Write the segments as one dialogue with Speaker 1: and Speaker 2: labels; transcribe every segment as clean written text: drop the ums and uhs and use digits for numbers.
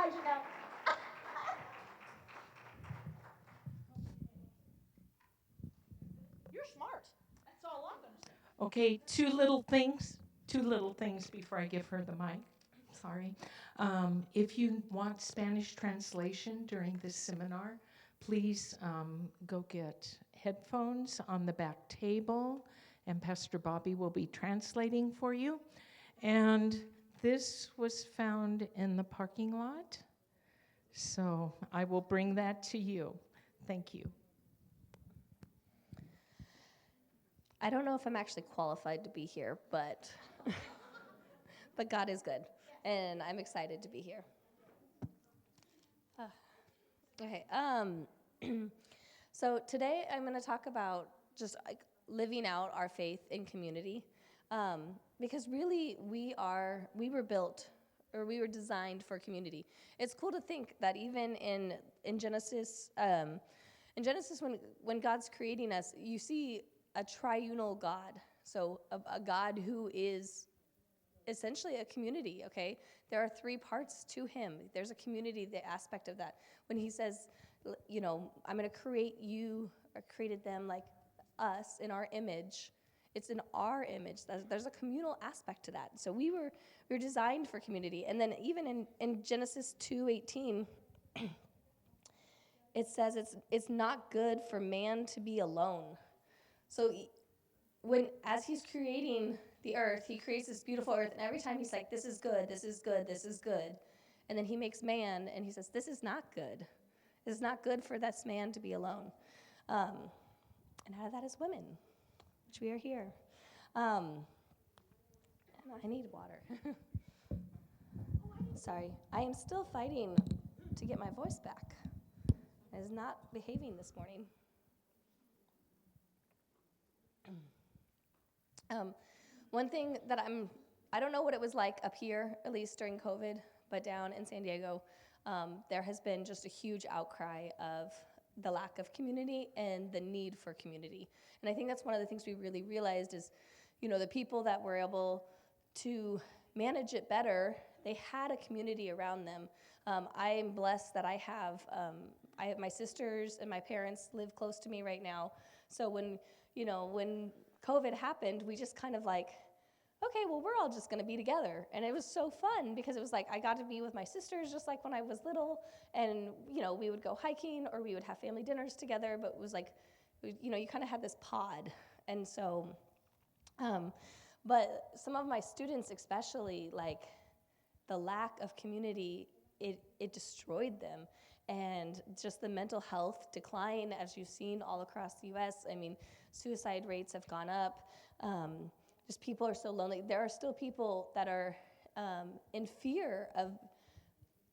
Speaker 1: Hi, Janelle. You're smart. That's all I'm going to say. Okay, two little things before I give her the mic. Sorry. If you want Spanish translation during this seminar, please go get headphones on the back table, and Pastor Bobby will be translating for you. And this was found in the parking lot, so I will bring that to you. Thank you.
Speaker 2: I don't know if I'm actually qualified to be here, but but God is good, and I'm excited to be here. Uh, okay. So today I'm going to talk about just like living out our faith in community, because really we were built or we were designed for community. It's cool to think that even in Genesis. In Genesis, when God's creating us, you see a triunal God. So a God who is essentially a community, okay? There are three parts to him. There's a community, the aspect of that. When he says, I'm going to create you, or created them like us in our image, it's in our image. There's a communal aspect to that. So we were designed for community. And then even in Genesis 2:18, it says it's not good for man to be alone. So as he's creating the earth, he creates this beautiful earth, and every time he's like, this is good, this is good, this is good. And then he makes man, and he says, this is not good. This is not good for this man to be alone. And out of that is women, which we are here. And I need water. Sorry. I am still fighting to get my voice back. It is not behaving this morning. One thing that I don't know what it was like up here, at least during COVID, but down in San Diego, there has been just a huge outcry of the lack of community and the need for community. And I think that's one of the things we really realized is, the people that were able to manage it better, they had a community around them. I am blessed that I have my sisters and my parents live close to me right now. So when COVID happened, we just kind of like, okay, well, we're all just going to be together. And it was so fun because it was like I got to be with my sisters just like when I was little. And, we would go hiking or we would have family dinners together. But it was like, you kind of had this pod. And so, but some of my students especially, like the lack of community, it destroyed them. And just the mental health decline, as you've seen all across the U.S. I mean, suicide rates have gone up. Just people are so lonely. There are still people that are in fear of,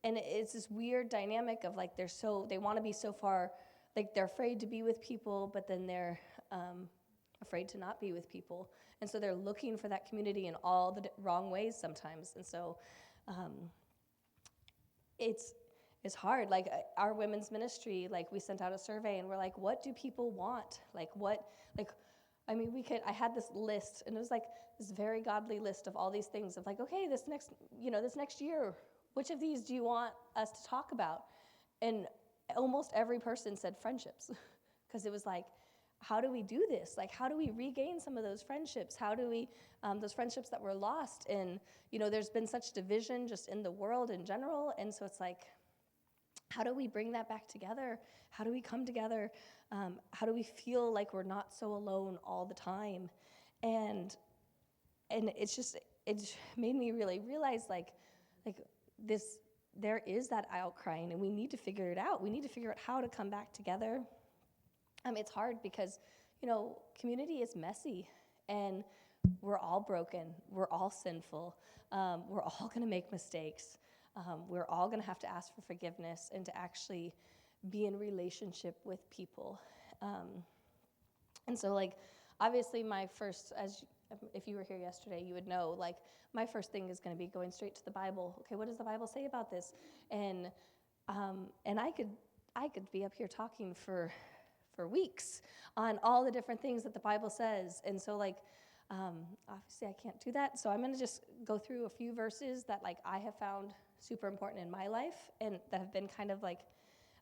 Speaker 2: and it's this weird dynamic of like they want to be so far, like they're afraid to be with people, but then they're afraid to not be with people. And so they're looking for that community in all the wrong ways sometimes. And so it's hard. Like our women's ministry, like we sent out a survey and we're like, what do people want? I had this list, and it was like this very godly list of all these things of like, okay, this next year, which of these do you want us to talk about? And almost every person said friendships, because it was like, how do we do this? Like, how do we regain some of those friendships? How do we, those friendships that were lost? And, there's been such division just in the world in general, and so it's like, how do we bring that back together? How do we come together? How do we feel like we're not so alone all the time? And it made me really realize like this, there is that outcrying, and we need to figure it out. We need to figure out how to come back together. It's hard because, community is messy, and we're all broken. We're all sinful. We're all going to make mistakes. We're all going to have to ask for forgiveness and to actually be in relationship with people. And so, like, obviously my first, if you were here yesterday, you would know, like, my first thing is going to be going straight to the Bible. Okay, what does the Bible say about this? And I could be up here talking for weeks on all the different things that the Bible says. And so, like, Obviously, I can't do that, so I'm going to just go through a few verses that like I have found super important in my life and that have been kind of like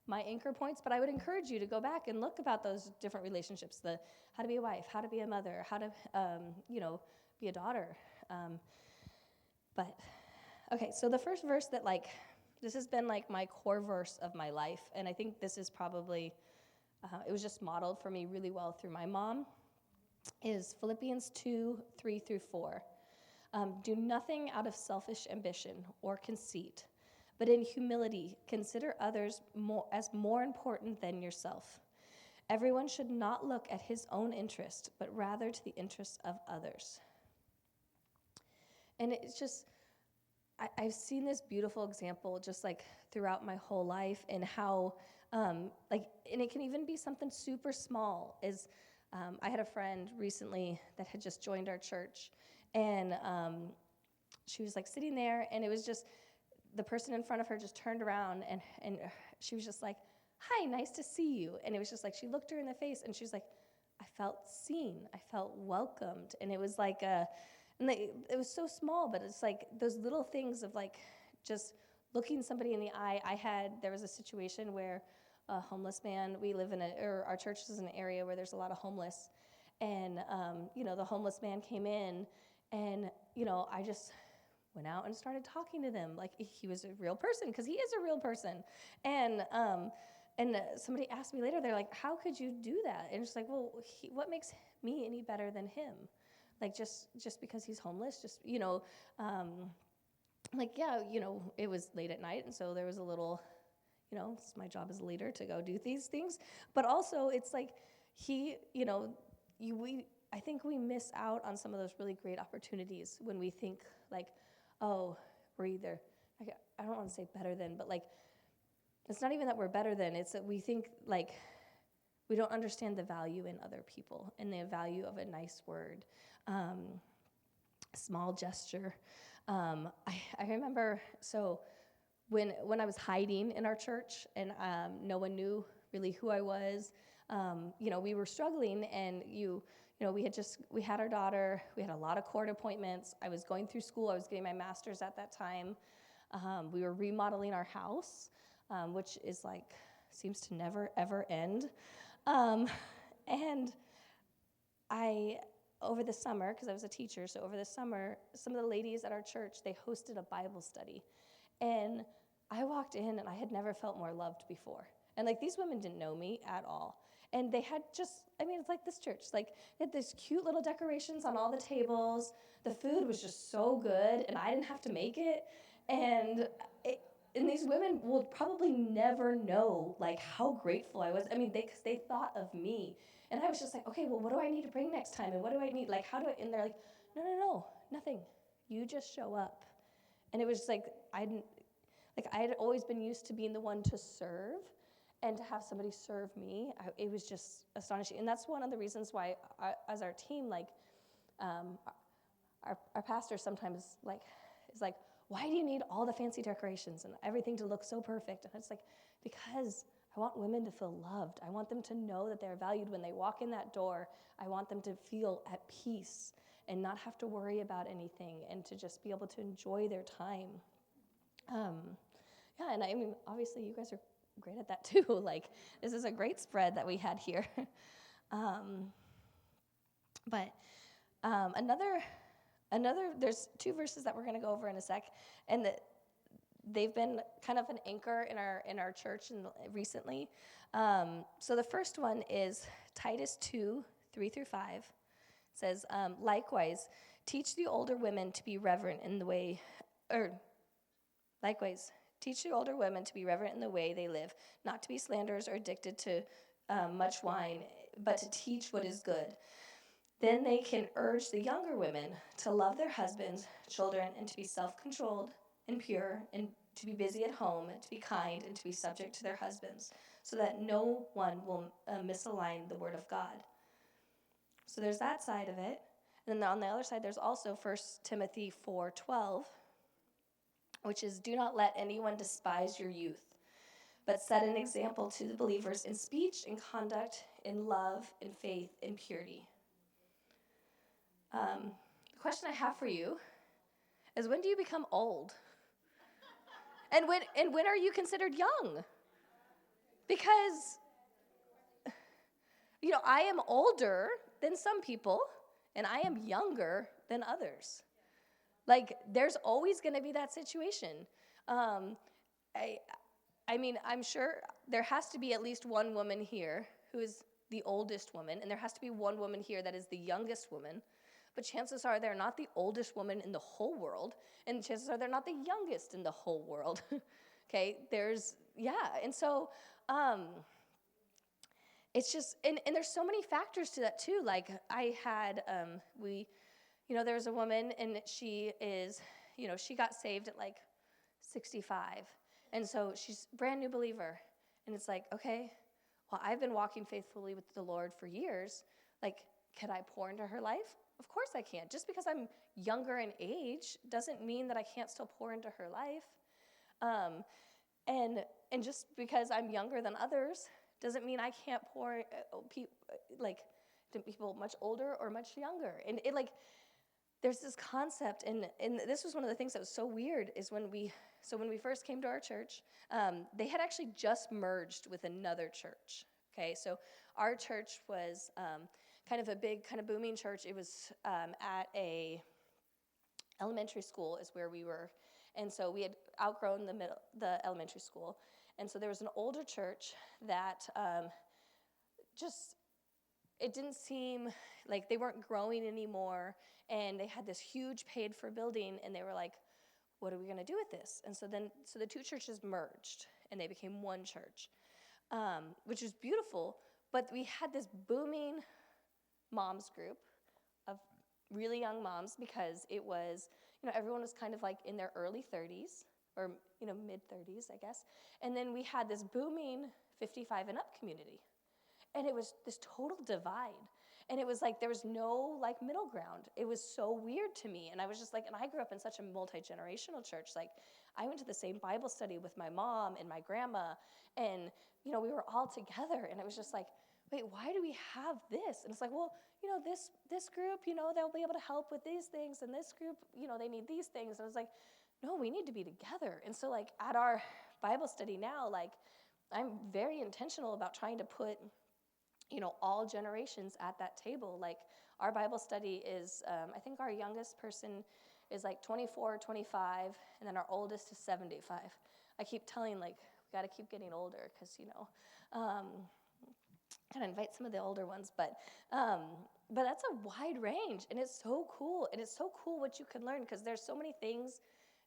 Speaker 2: my anchor points. But I would encourage you to go back and look about those different relationships: the how to be a wife, how to be a mother, how to be a daughter. But okay, so the first verse that like this has been like my core verse of my life, and I think this is probably it was just modeled for me really well through my mom, is Philippians 2:3-4. Do nothing out of selfish ambition or conceit, but in humility consider others as more important than yourself. Everyone should not look at his own interest, but rather to the interests of others. And it's just, I've seen this beautiful example just like throughout my whole life, and how, and it can even be something super small. I had a friend recently that had just joined our church, and she was like sitting there, and it was just the person in front of her just turned around, and she was just like, "Hi, nice to see you." And it was just like she looked her in the face, and she was like, "I felt seen, I felt welcomed." And it was like it was so small, but it's like those little things of like just looking somebody in the eye. There was a situation where a homeless man, our church is in an area where there's a lot of homeless, and the homeless man came in, and I just went out and started talking to them like he was a real person, because he is a real person. And somebody asked me later, they're like, "How could you do that?" And it's like, well, what makes me any better than him? Like just because he's homeless, it was late at night, and so there was a little, it's my job as a leader to go do these things. But also, it's like I think we miss out on some of those really great opportunities when we think like, oh, we're either, I don't want to say better than, but like, it's not even that we're better than, it's that we think like we don't understand the value in other people and the value of a nice word, a small gesture. I remember, so when I was hiding in our church and no one knew really who I was, we were struggling, and we had our daughter, we had a lot of court appointments. I was going through school, I was getting my master's at that time. We were remodeling our house, which is like, seems to never ever end. And over the summer, because I was a teacher, so over the summer, some of the ladies at our church, they hosted a Bible study. And I walked in, and I had never felt more loved before. And like, these women didn't know me at all. And they had it's like this church. Like, they had these cute little decorations on all the tables. The food was just so good, and I didn't have to make it. And and these women will probably never know like how grateful I was. I mean, because they thought of me. And I was just like, okay, well, what do I need to bring next time? And what do I need? Like, how do I? And they're like, no, nothing. You just show up. And it was just like, I had always been used to being the one to serve, and to have somebody serve me, it was just astonishing. And that's one of the reasons why, as our team, like, our pastor sometimes is like, "Why do you need all the fancy decorations and everything to look so perfect?" And it's like, because I want women to feel loved. I want them to know that they're valued when they walk in that door. I want them to feel at peace and not have to worry about anything, and to just be able to enjoy their time. And I mean, obviously, you guys are great at that too. Like, this is a great spread that we had here. But there's two verses that we're going to go over in a sec, and that they've been kind of an anchor in our church recently. So the first one is Titus 2:3-5. It says, likewise, teach the older women to be reverent in the way, likewise, teach the older women to be reverent in the way they live, not to be slanderers or addicted to much wine, but to teach what is good. Then they can urge the younger women to love their husbands, children, and to be self-controlled and pure, and to be busy at home, to be kind, and to be subject to their husbands, so that no one will misalign the word of God. So there's that side of it. And then on the other side, there's also 1 Timothy 4:12, which is, do not let anyone despise your youth, but set an example to the believers in speech, in conduct, in love, in faith, in purity. The question I have for you is, when do you become old? And when are you considered young? Because, I am older than some people, and I am younger than others. Like, there's always going to be that situation. Um, I, I mean, I'm sure there has to be at least one woman here who is the oldest woman, and there has to be one woman here that is the youngest woman. But chances are they're not the oldest woman in the whole world, and chances are they're not the youngest in the whole world. Okay, and so it's just, and there's so many factors to that too. Like I had, there's a woman, and she is, she got saved at like 65. And so she's a brand new believer. And it's like, okay, well, I've been walking faithfully with the Lord for years. Like, can I pour into her life? Of course I can. Just because I'm younger in age doesn't mean that I can't still pour into her life. Um, and just because I'm younger than others doesn't mean I can't pour to people much older or much younger. And it like, there's this concept, and this was one of the things that was so weird, is when we first came to our church, they had actually just merged with another church. Okay, so our church was kind of a big, kind of booming church. It was at a elementary school is where we were, and so we had outgrown the elementary school, and so there was an older church that just, it didn't seem like they weren't growing anymore, and they had this huge paid-for building, and they were like, what are we going to do with this? And so the two churches merged, and they became one church, which was beautiful, but we had this booming moms group of really young moms, because it was, everyone was kind of like in their early 30s, or, mid-30s, I guess, and then we had this booming 55 and up community. And it was this total divide. And it was like there was no like middle ground. It was so weird to me. And I was just like, and I grew up in such a multi-generational church. Like I went to the same Bible study with my mom and my grandma. And, we were all together. And it was just like, wait, why do we have this? And it's like, well, this group, they'll be able to help with these things. And this group, they need these things. And I was like, no, we need to be together. And so like at our Bible study now, like I'm very intentional about trying to put all generations at that table. Like our Bible study is, I think our youngest person is like 24, 25, and then our oldest is 75. I keep telling, like, we got to keep getting older because, kind of invite some of the older ones, but that's a wide range, and it's so cool, and it's so cool what you can learn, because there's so many things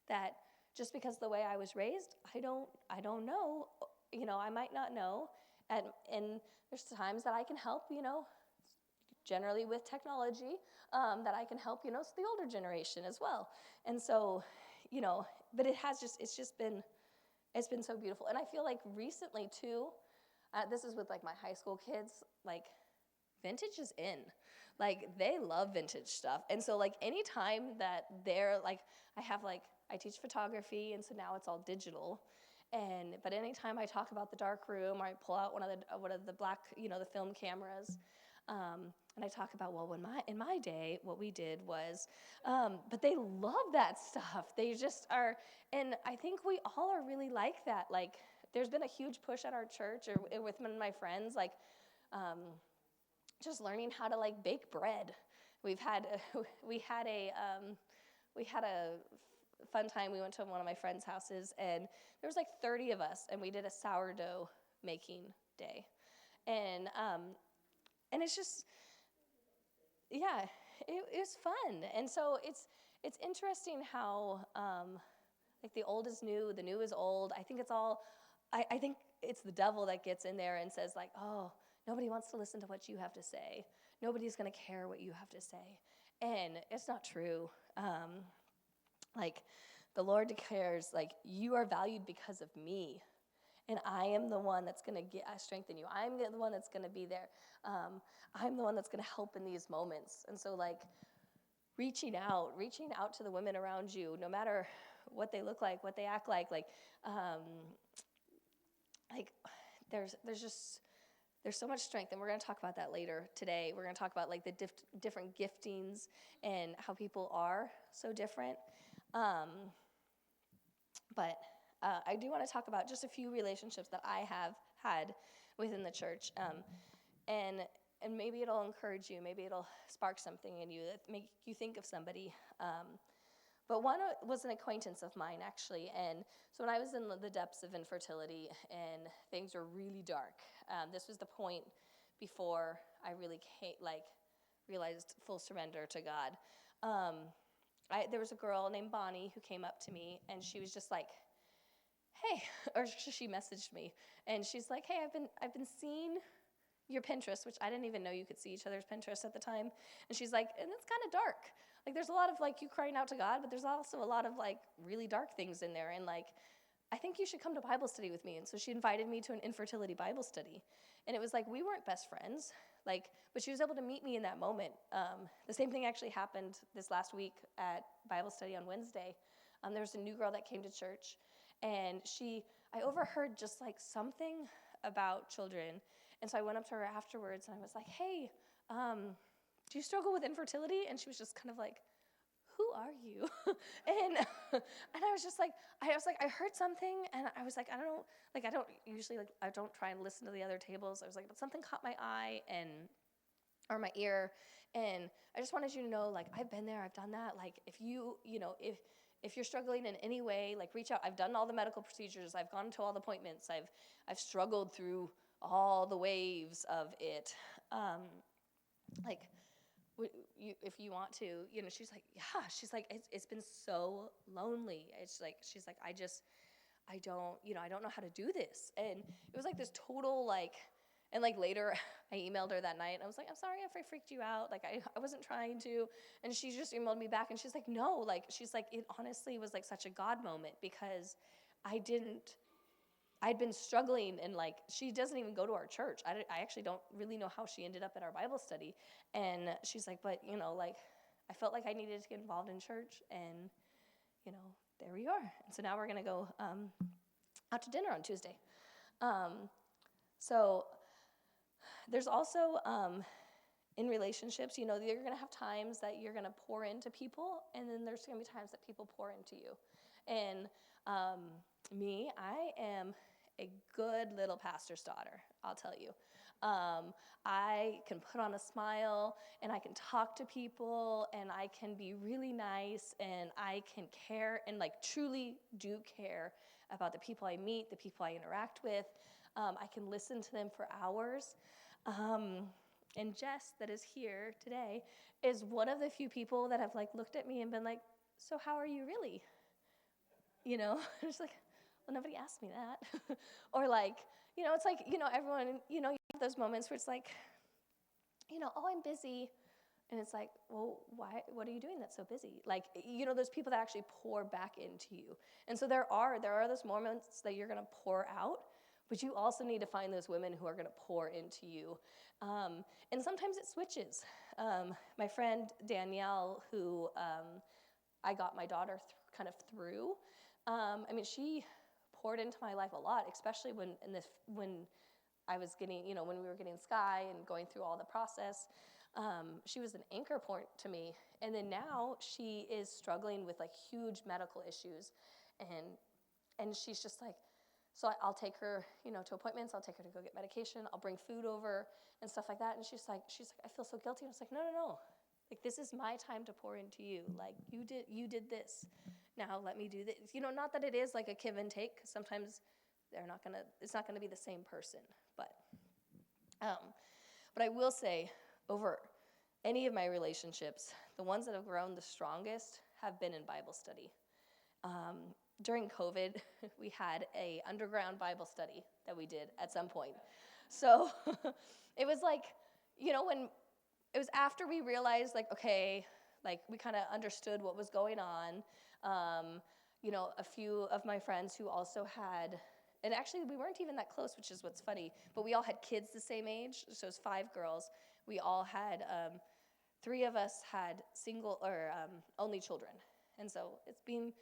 Speaker 2: that just because the way I was raised, I don't know, I might not know, and there's times that I can help, generally with technology, that I can help, the older generation as well. And so, but it's been so beautiful. And I feel like recently too, this is with like my high school kids, like vintage is in. Like they love vintage stuff. And so like anytime that they're like, I teach photography, and so now it's all digital. But anytime I talk about the dark room, or I pull out one of the black, the film cameras, and I talk about, well, in my day, what we did was, but they love that stuff. They just are, and I think we all are really like that. Like, there's been a huge push at our church, or with my friends, like, just learning how to like bake bread. We had a fun time. We went to one of my friends' houses, and there was like 30 of us, and we did a sourdough making day, and it's just, yeah, it was fun. And so it's interesting how like the old is new, the new is old. I think it's all, I think it's the devil that gets in there and says like, oh, nobody wants to listen to what you have to say. Nobody's gonna care what you have to say, and it's not true. Like, the Lord declares, like, you are valued because of me, and I am the one that's going to strengthen you. I'm the one that's going to be there. I'm the one that's going to help in these moments. And so, like, reaching out to the women around you, no matter what they look like, what they act like there's just, there's so much strength, and we're going to talk about that later today. We're going to talk about like the different giftings and how people are so different. Um, but I do want to talk about just a few relationships that I have had within the church, and maybe it'll encourage you. Maybe it'll spark something in you that make you think of somebody. But one was an acquaintance of mine, actually. And so when I was in the depths of infertility and things were really dark, this was the point before I really realized full surrender to God. There was a girl named Bonnie who came up to me, and she was just like, "Hey," or she messaged me, and she's like, "Hey, I've been seeing your Pinterest," which I didn't even know you could see each other's Pinterest at the time. And she's like, "And it's kind of dark. Like, there's a lot of like you crying out to God, but there's also a lot of like really dark things in there. And like, I think you should come to Bible study with me." And so she invited me to an infertility Bible study. And it was like, we weren't best friends, like, but she was able to meet me in that moment. The same thing actually happened this last week at Bible study on Wednesday. There was a new girl that came to church, and I overheard just like something about children. And so I went up to her afterwards, and I was like, "Hey, do you struggle with infertility?" And she was just kind of like, "Who are you?" and and I was just like, I heard something, and I was like, I don't usually like, I don't try and listen to the other tables. I was like, but something caught my eye or my ear, and I just wanted you to know, like, I've been there, I've done that. Like, if if you're struggling in any way, like, reach out. I've done all the medical procedures. I've gone to all the appointments. I've struggled through all the waves of it. Like, if you want to, she's like, yeah, she's like, it's been so lonely. It's like, she's like, I don't know how to do this. And it was like this total, like, and like later I emailed her that night, and I was like, "I'm sorry if I freaked you out. Like, I wasn't trying to." And she just emailed me back, and she's like, "No, like," she's like, "it honestly was like such a God moment, because I'd been struggling." And like, she doesn't even go to our church. I actually don't really know how she ended up at our Bible study. And she's like, "But like, I felt like I needed to get involved in church, and there we are." And so now we're gonna go out to dinner on Tuesday. So there's also in relationships, you're gonna have times that you're gonna pour into people, and then there's gonna be times that people pour into you. And me, I am a good little pastor's daughter, I'll tell you. I can put on a smile, and I can talk to people, and I can be really nice, and I can care, and like truly do care about the people I meet, the people I interact with. I can listen to them for hours. And Jess, that is here today, is one of the few people that have like looked at me and been like, "So how are you really?" It's like, well, nobody asked me that. Or like, it's like, everyone, you have those moments where it's like, "Oh, I'm busy." And it's like, well, why? What are you doing that's so busy? Like, those people that actually pour back into you. And so there are those moments that you're going to pour out, but you also need to find those women who are going to pour into you. And sometimes it switches. My friend Danielle, who I got my daughter kind of through, she poured into my life a lot, especially when I was getting, when we were getting Sky and going through all the process. She was an anchor point to me. And then now she is struggling with like huge medical issues. And she's just like, so I'll take her, to appointments. I'll take her to go get medication. I'll bring food over and stuff like that. And she's like, "I feel so guilty." And I was like, no. Like, this is my time to pour into you. Like, you did this. Now let me do this. Not that it is like a give and take, because sometimes it's not gonna be the same person. But I will say, over any of my relationships, the ones that have grown the strongest have been in Bible study. During COVID, we had a underground Bible study that we did at some point. So it was like, when it was after we realized, like, okay, like, we kind of understood what was going on. A few of my friends who also had, and actually we weren't even that close, which is what's funny, but we all had kids the same age. So it was 5 girls. We all had, 3 of us had single or only children. And so it's been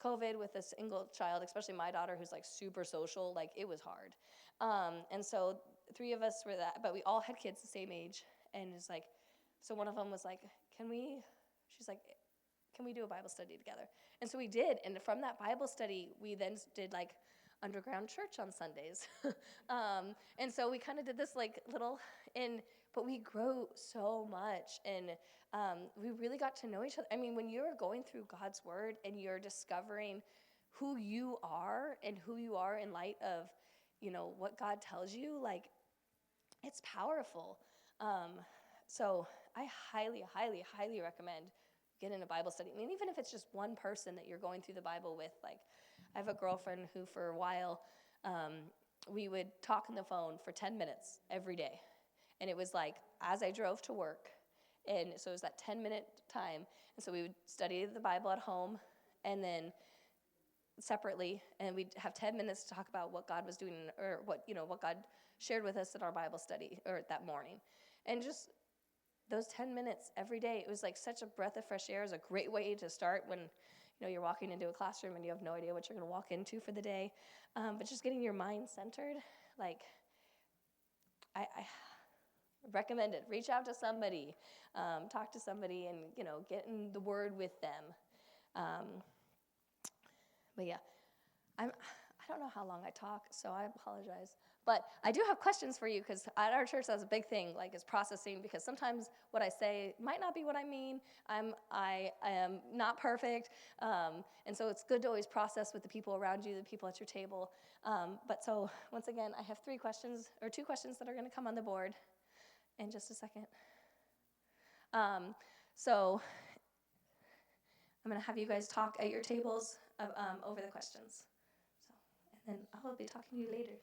Speaker 2: COVID with a single child, especially my daughter, who's like super social, like, it was hard. And so three of us were that, but we all had kids the same age. And it's like, so one of them was like, she's like, can we do a Bible study together? And so we did. And from that Bible study, we then did like underground church on Sundays. And so we kind of did this like but we grew so much. And we really got to know each other. I mean, when you're going through God's word and you're discovering who you are and who you are in light of, what God tells you, like, it's powerful. So I highly, highly, highly recommend getting a Bible study. I mean, even if it's just one person that you're going through the Bible with. Like, I have a girlfriend who for a while, we would talk on the phone for 10 minutes every day. And it was like, as I drove to work, and so it was that 10-minute time. And so we would study the Bible at home, and then separately, and we'd have 10 minutes to talk about what God was doing, or what God shared with us in our Bible study, or that morning. And just those 10 minutes every day, it was like such a breath of fresh air. It was a great way to start when, you're walking into a classroom and you have no idea what you're going to walk into for the day. But just getting your mind centered, like, I recommend it. Reach out to somebody, talk to somebody, and, get in the word with them. But yeah, I don't know how long I talk, so I apologize. But I do have questions for you, because at our church that's a big thing, like, is processing, because sometimes what I say might not be what I mean. I am not perfect, and so it's good to always process with the people around you, the people at your table. But so once again, I have two questions that are going to come on the board in just a second. So I'm going to have you guys talk at your tables over the questions. So, and then I'll be talking to you later.